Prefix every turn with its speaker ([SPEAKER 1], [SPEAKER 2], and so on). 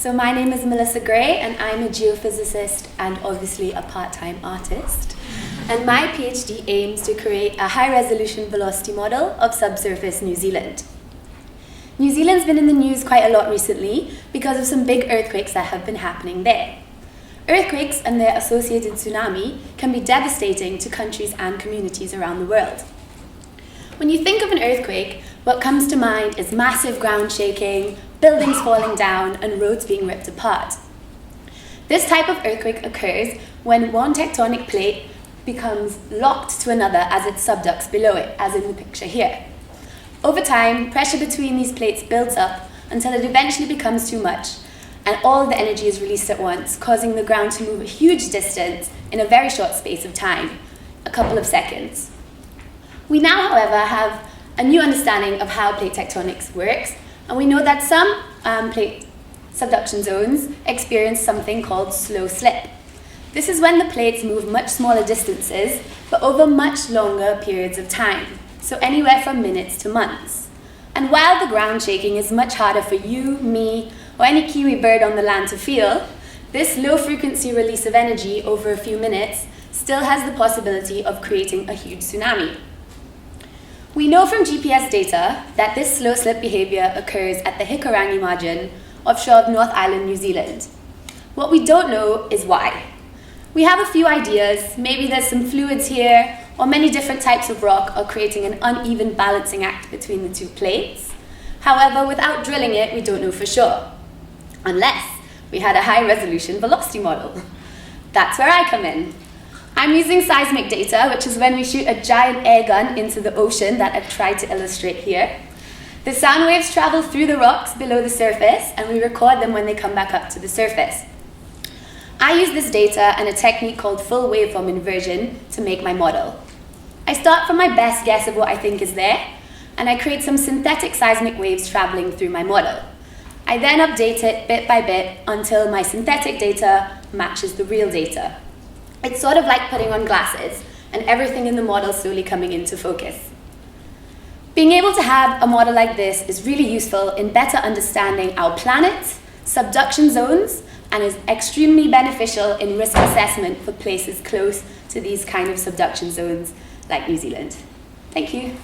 [SPEAKER 1] So my name is Melissa Gray and I'm a geophysicist and obviously a part-time artist. And my PhD aims to create a high-resolution velocity model of subsurface New Zealand. New Zealand's been in the news quite a lot recently because of some big earthquakes that have been happening there. Earthquakes and their associated tsunami can be devastating to countries and communities around the world. When you think of an earthquake, what comes to mind is massive ground shaking, buildings falling down, and roads being ripped apart. This type of earthquake occurs when one tectonic plate becomes locked to another as it subducts below it, as in the picture here. Over time, pressure between these plates builds up until it eventually becomes too much, and all the energy is released at once, causing the ground to move a huge distance in a very short space of time, a couple of seconds. We now, however, have a new understanding of how plate tectonics works, and we know that some plate subduction zones experience something called slow slip. This is when the plates move much smaller distances, but over much longer periods of time, so anywhere from minutes to months. And while the ground shaking is much harder for you, me, or any kiwi bird on the land to feel, this low-frequency release of energy over a few minutes still has the possibility of creating a huge tsunami. We know from GPS data that this slow slip behavior occurs at the Hikurangi margin offshore of North Island, New Zealand. What we don't know is why. We have a few ideas. Maybe there's some fluids here, or many different types of rock are creating an uneven balancing act between the two plates. However, without drilling it, we don't know for sure, unless we had a high-resolution velocity model. That's where I come in. I'm using seismic data, which is when we shoot a giant air gun into the ocean that I've tried to illustrate here. The sound waves travel through the rocks below the surface, and we record them when they come back up to the surface. I use this data and a technique called full waveform inversion to make my model. I start from my best guess of what I think is there, and I create some synthetic seismic waves traveling through my model. I then update it bit by bit until my synthetic data matches the real data. It's sort of like putting on glasses and everything in the model slowly coming into focus. Being able to have a model like this is really useful in better understanding our planet, subduction zones, and is extremely beneficial in risk assessment for places close to these kind of subduction zones like New Zealand. Thank you.